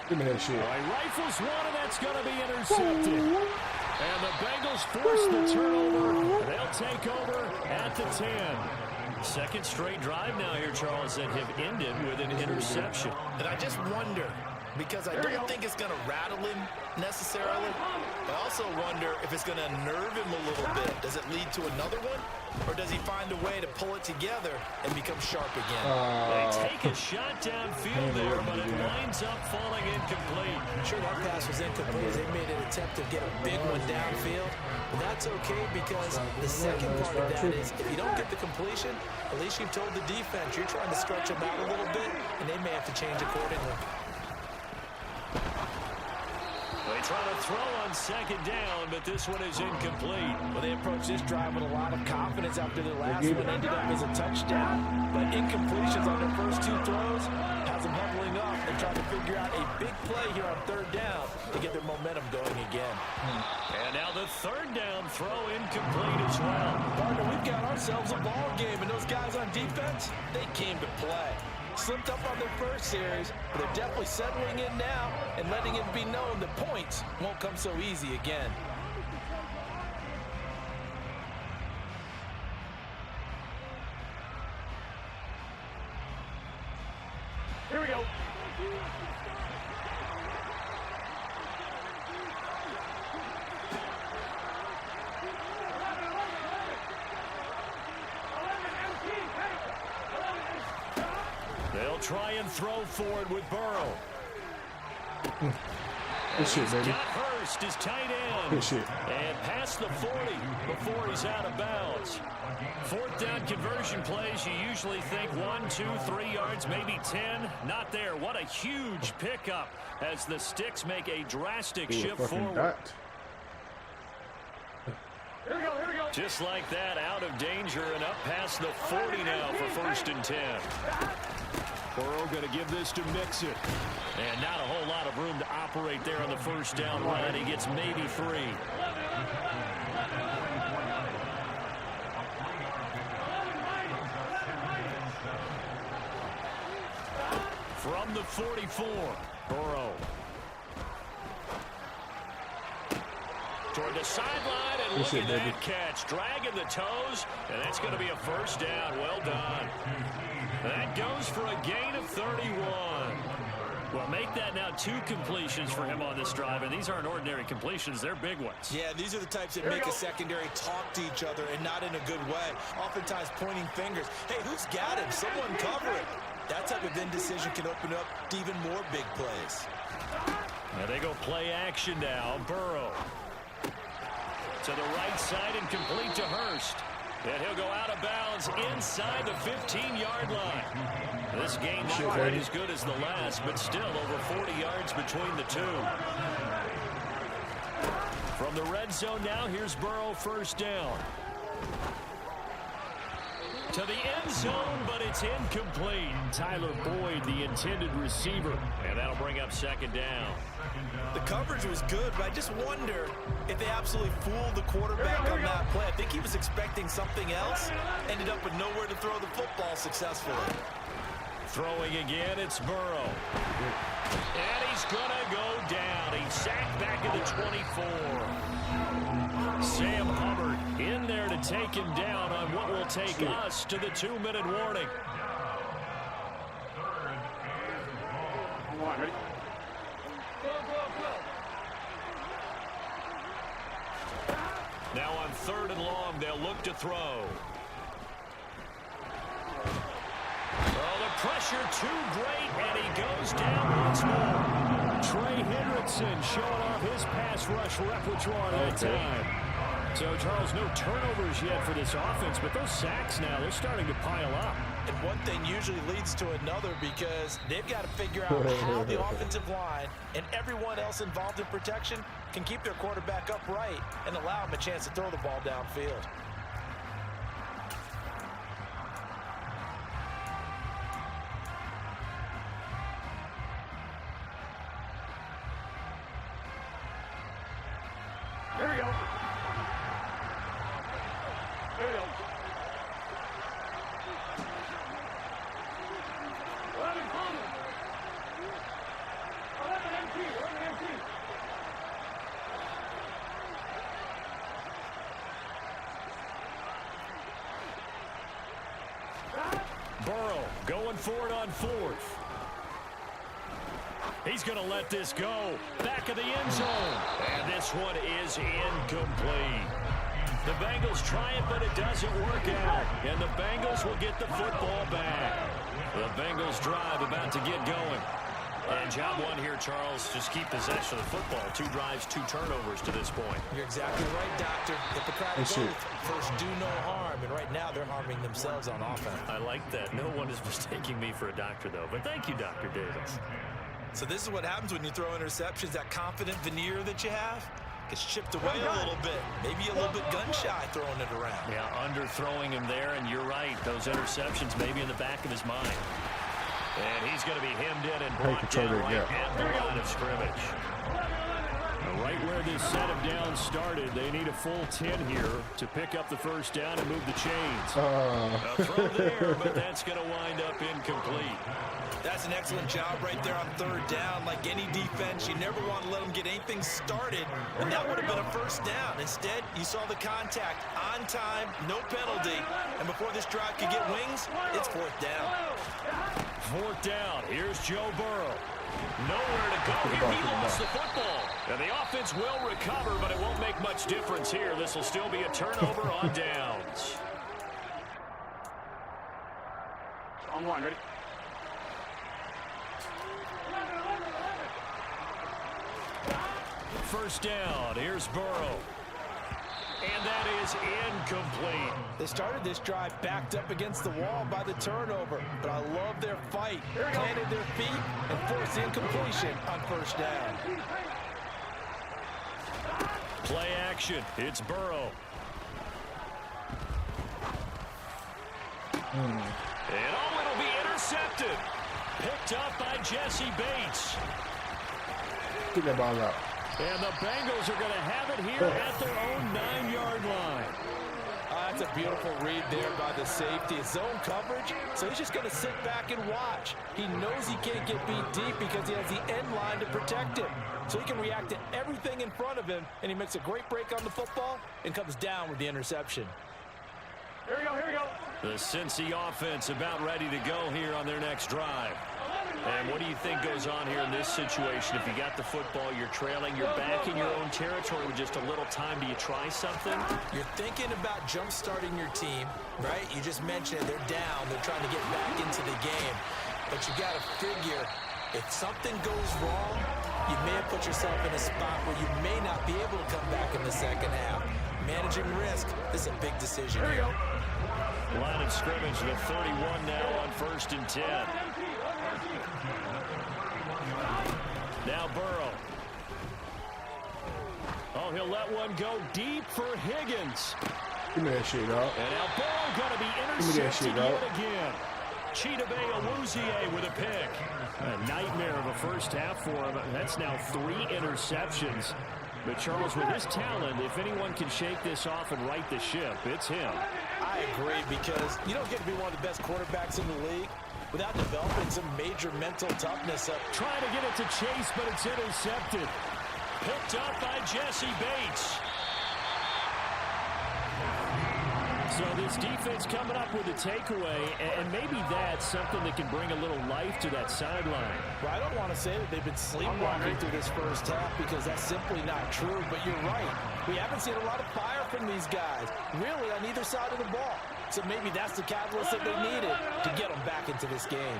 Give me that shit. He rifles one, and that's going to be intercepted. And the Bengals force the turnover. They'll take over at the 10. Second straight drive now here, Charles, that have ended with an interception. And I just wonder, because I don't think it's going to rattle him necessarily, but I also wonder if it's going to unnerve him a little bit. Does it lead to another one? Or does he find a way to pull it together and become sharp again? They take a shot downfield there, but it winds up falling incomplete. Sure, that pass was incomplete. They made an attempt to get a big one downfield. But that's okay, because the second part of that is if you don't get the completion, at least you've told the defense you're trying to stretch them out a little bit, and they may have to change accordingly. They try to throw on second down, but this one is incomplete. Well, they approached this drive with a lot of confidence after their last one ended up as a touchdown. But incompletions on their first two throws has them huddling up and trying to figure out a big play here on third down to get their momentum going again. And now the third down throw incomplete as well. Partner, we've got ourselves a ball game, and those guys on defense, they came to play. Slipped up on their first series, but they're definitely settling in now and letting it be known the points won't come so easy again. Here we go. They'll try and throw forward with Burrow. Good shit, baby. Got Hurst, his tight end. Good shit. And past the 40 before he's out of bounds. Fourth down conversion plays, you usually think 1, 2, 3 yards, maybe 10. Not there. What a huge pickup as the Sticks make a drastic shift forward. Dot. Here we go. Here we go. Just like that, out of danger and up past the 40 now for 1st and 10. Burrow going to give this to Mixon. And not a whole lot of room to operate there on the first down line. He gets maybe 3. From the 44, Burrow. Toward the sideline, and look at that catch. Dragging the toes, and that's going to be a first down. Well done. That goes for a gain of 31. Well, make that now 2 completions for him on this drive, and these aren't ordinary completions. They're big ones. Yeah, these are the types that make a secondary talk to each other, and not in a good way. Oftentimes pointing fingers. Hey, who's got him? Someone cover it. That type of indecision can open up to even more big plays. Now they go play action now. Burrow to the right side and complete to Hurst. And he'll go out of bounds inside the 15-yard line. This game not quite as good as the last, but still over 40 yards between the two. From the red zone now, here's Burrow, first down. To the end zone, but it's incomplete. Tyler Boyd, the intended receiver. And that'll bring up second down. The coverage was good, but I just wonder if they absolutely fooled the quarterback on that play. I think he was expecting something else. Ended up with nowhere to throw the football successfully. Throwing again, it's Burrow. And he's going to go down. He's sacked back at the 24. Sam Hubbard in there to take him down on what will take us to the 2-minute warning. Come on, ready? Now on 3rd and long, they'll look to throw. Oh, the pressure too great, and he goes down once more. Trey Hendrickson showing off his pass rush repertoire that time. So, Charles, no turnovers yet for this offense, but those sacks now, they're starting to pile up. And one thing usually leads to another, because they've got to figure out how the offensive line and everyone else involved in protection can keep their quarterback upright and allow him a chance to throw the ball downfield. Here we go. 11 Palmer. 11 MT. 11 MT. Burrow going for it on 4th. He's going to let this go. Back of the end zone. And this one is incomplete. The Bengals try it, but it doesn't work out. And the Bengals will get the football back. The Bengals drive about to get going. And job one here, Charles, just keep possession of the football. 2 drives, 2 turnovers to this point. You're exactly right, Doctor. Hippocratic oath. First, do no harm. And right now, they're harming themselves on offense. I like that. No one is mistaking me for a doctor, though. But thank you, Dr. Davis. So this is what happens when you throw interceptions. That confident veneer that you have gets chipped away a little bit. Maybe a little bit gun-shy throwing it around. Yeah, underthrowing him there, and you're right. Those interceptions maybe in the back of his mind. And he's going to be hemmed in and brought down right at the line of scrimmage. Right where this set of downs started, they need a full 10 here to pick up the first down and move the chains. A throw there, but that's going to wind up incomplete. That's an excellent job right there on 3rd down. Like any defense, you never want to let them get anything started, and that would have been a first down. Instead, you saw the contact on time, no penalty, and before this drive could get wings, it's 4th down. 4th down. Here's Joe Burrow. Nowhere to go here. He lost the football. And the offense will recover, but it won't make much difference here. This will still be a turnover on downs. On 1, ready? First down. Here's Burrow. And that is incomplete. They started this drive backed up against the wall by the turnover, but I love their fight. Planted their feet and forced incompletion on 1st down. Play action. It's Burrow. And it'll be intercepted. Picked up by Jesse Bates. Get that ball out. And the Bengals are going to have it here at their own 9-yard line. That's a beautiful read there by the safety. It's zone coverage, so he's just going to sit back and watch. He knows he can't get beat deep because he has the end line to protect him. So he can react to everything in front of him, and he makes a great break on the football and comes down with the interception. Here we go, here we go. The Cincy offense about ready to go here on their next drive. And what do you think goes on here in this situation? If you got the football, you're trailing, you're back in your own territory with just a little time. Do you try something? You're thinking about jump-starting your team, right? You just mentioned they're down. They're trying to get back into the game. But you got to figure, if something goes wrong, you may have put yourself in a spot where you may not be able to come back in the second half. Managing risk, this is a big decision here. Line of scrimmage, the 31 now on 1st and 10. Now Burrow. Oh, he'll let one go deep for Higgins. Give me that shit, dog. And now Burrow going to be intercepted yet again. Chidobe Awuzie with a pick. A nightmare of a first half for him. That's now 3 interceptions. But Charles, with his talent, if anyone can shake this off and right the ship, it's him. I agree, because you don't get to be one of the best quarterbacks in the league without developing some major mental toughness. Trying to get it to Chase, but it's intercepted. Picked up by Jesse Bates. So this defense coming up with a takeaway, and maybe that's something that can bring a little life to that sideline. Well, I don't want to say that they've been sleepwalking through this first half, because that's simply not true, but you're right. We haven't seen a lot of fire from these guys, really, on either side of the ball. So maybe that's the catalyst that they needed to get them back into this game.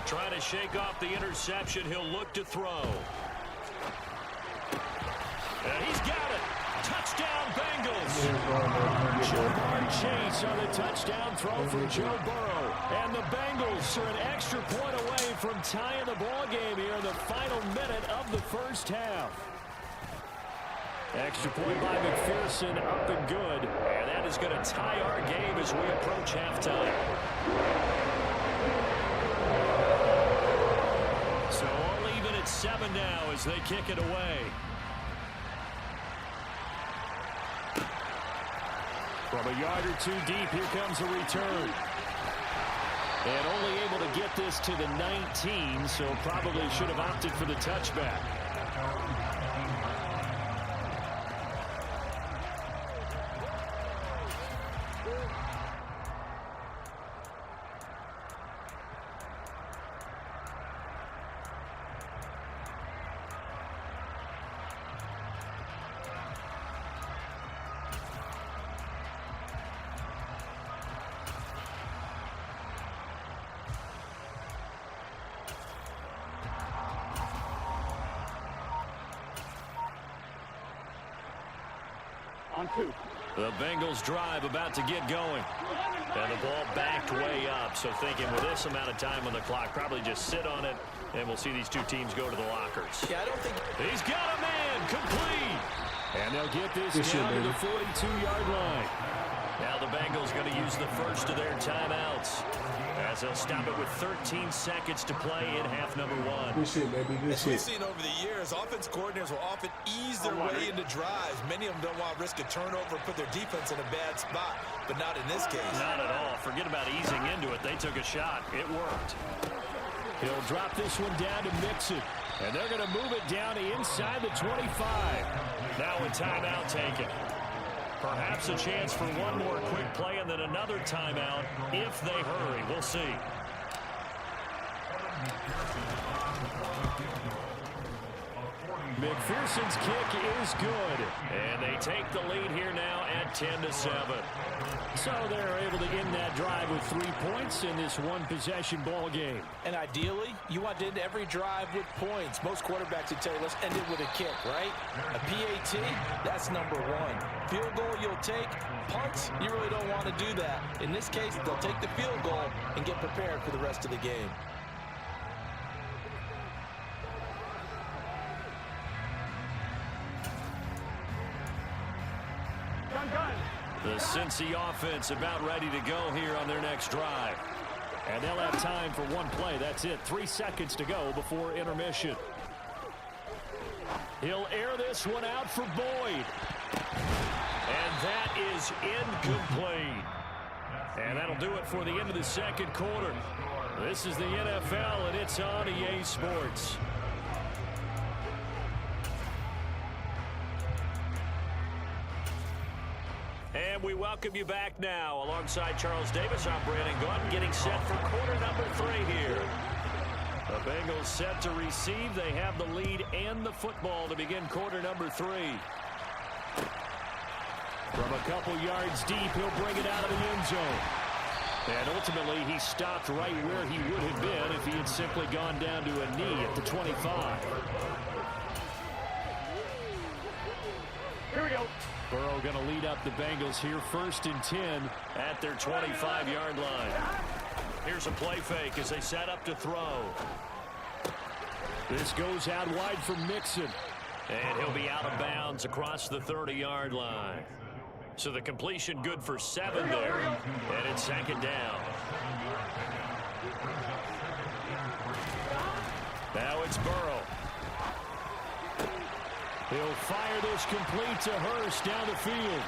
Trying to shake off the interception. He'll look to throw. And he's got it. Touchdown, Bengals. Jamar Chase on the touchdown throw for Joe Burrow. And the Bengals are an extra point away from tying the ball game here in the final minute of the first half. Extra point by McPherson, up and good. And that is going to tie our game as we approach halftime. So all even at 7 now as they kick it away. From a yard or two deep, here comes a return. And only able to get this to the 19, so probably should have opted for the touchback. On 2. The Bengals drive about to get going. And the ball backed way up. So thinking with this amount of time on the clock, probably just sit on it, and we'll see these two teams go to the lockers. Yeah, I don't think... He's got a man, complete. And they'll get this down to the 42-yard line. Now the Bengals going to use the first of their timeouts, as they'll stop it with 13 seconds to play in half number 1. Good shit, baby. Good As shit. we've seen over the years, offense coordinators will often ease their way into drives. Many of them don't want to risk a turnover, put their defense in a bad spot, but not in this case. Not at all. Forget about easing into it. They took a shot. It worked. He'll drop this one down to Mixon, and they're going to move it down to inside the 25. Now a timeout taken. Perhaps a chance for one more quick play and then another timeout if they hurry. We'll see. McPherson's kick is good. And they take the lead here now at 10-7. So they're able to end that drive with 3 points in this one-possession ball game. And ideally, you want to end every drive with points. Most quarterbacks would tell you, let's end it with a kick, right? A PAT, that's number 1. Field goal you'll take. Punts, you really don't want to do that. In this case, they'll take the field goal and get prepared for the rest of the game. The Cincy offense about ready to go here on their next drive. And they'll have time for one play. That's it. 3 seconds to go before intermission. He'll air this one out for Boyd. And that is incomplete. And that'll do it for the end of the second quarter. This is the NFL, and it's on EA Sports. And we welcome you back now. Alongside Charles Davis, I'm Brandon Gaunt, getting set for quarter number 3 here. The Bengals set to receive. They have the lead and the football to begin quarter number 3. From a couple yards deep, he'll bring it out of the end zone. And ultimately, he stopped right where he would have been if he had simply gone down to a knee at the 25. Here we go. Burrow going to lead up the Bengals here, 1st and 10 at their 25-yard line. Here's a play fake as they set up to throw. This goes out wide for Mixon. And he'll be out of bounds across the 30-yard line. So the completion good for 7 there. And it's 2nd down. Now it's Burrow. He'll fire this complete to Hurst down the field.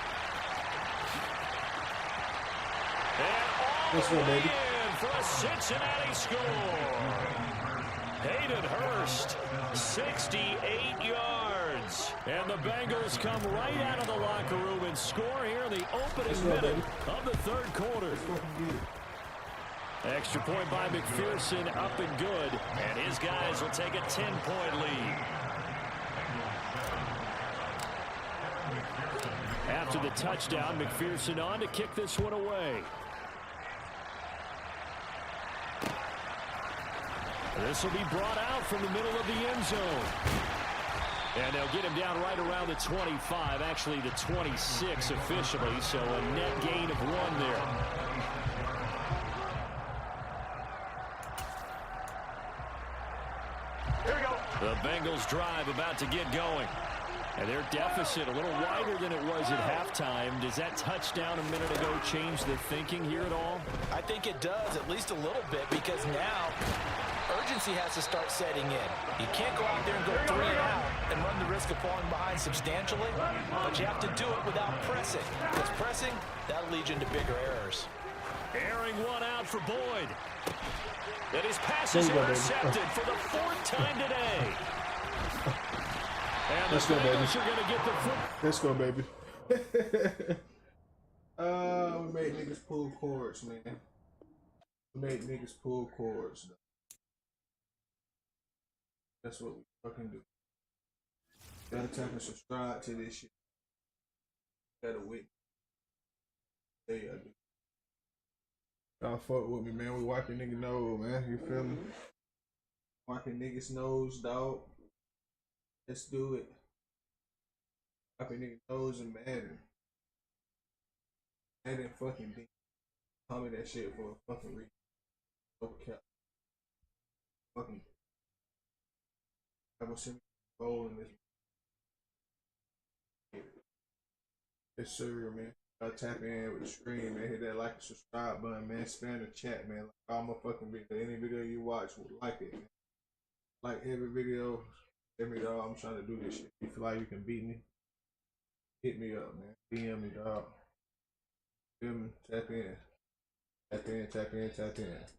And all the way in for a Cincinnati score. Hayden Hurst, 68 yards. And the Bengals come right out of the locker room and score here in the opening minute of the 3rd quarter. Extra point by McPherson, up and good. And his guys will take a 10-point lead. After the touchdown, McPherson on to kick this one away. This will be brought out from the middle of the end zone. And they'll get him down right around the 25, actually the 26 officially, so a net gain of 1 there. Here we go. The Bengals drive about to get going. And their deficit a little wider than it was at halftime. Does that touchdown a minute ago change the thinking here at all? I think it does, at least a little bit, because now urgency has to start setting in. You can't go out there and go 3 and out and run the risk of falling behind substantially, but you have to do it without pressing. Because pressing, that'll lead you into bigger errors. Airing one out for Boyd. And his pass is intercepted for the 4th time today. And the Bengals are going to get the foot. Let's go, baby. We made niggas pull cords, man. We made niggas pull cords. That's what we fucking do. Gotta tap and subscribe to this shit. Gotta wait. Hey, I do. Y'all fuck with me, man. We wiping nigga nose, man. You feel me? Wiping niggas nose, dog. Let's do it. Wiping niggas nose and Madden. Madden fucking D. Tell me that shit for a fucking reason. Okay. Fucking. I will send me a goal in this. Yes, sir, man. I'll tap in with the stream, man. Hit that like and subscribe button, man. Spam the chat, man. Like all my fucking video. Any video you watch, will like it, man. Like every video, every dog. I'm trying to do this shit. If you feel like you can beat me, hit me up, man. DM me, dog. Feel me? Tap in. Tap in, tap in, tap in.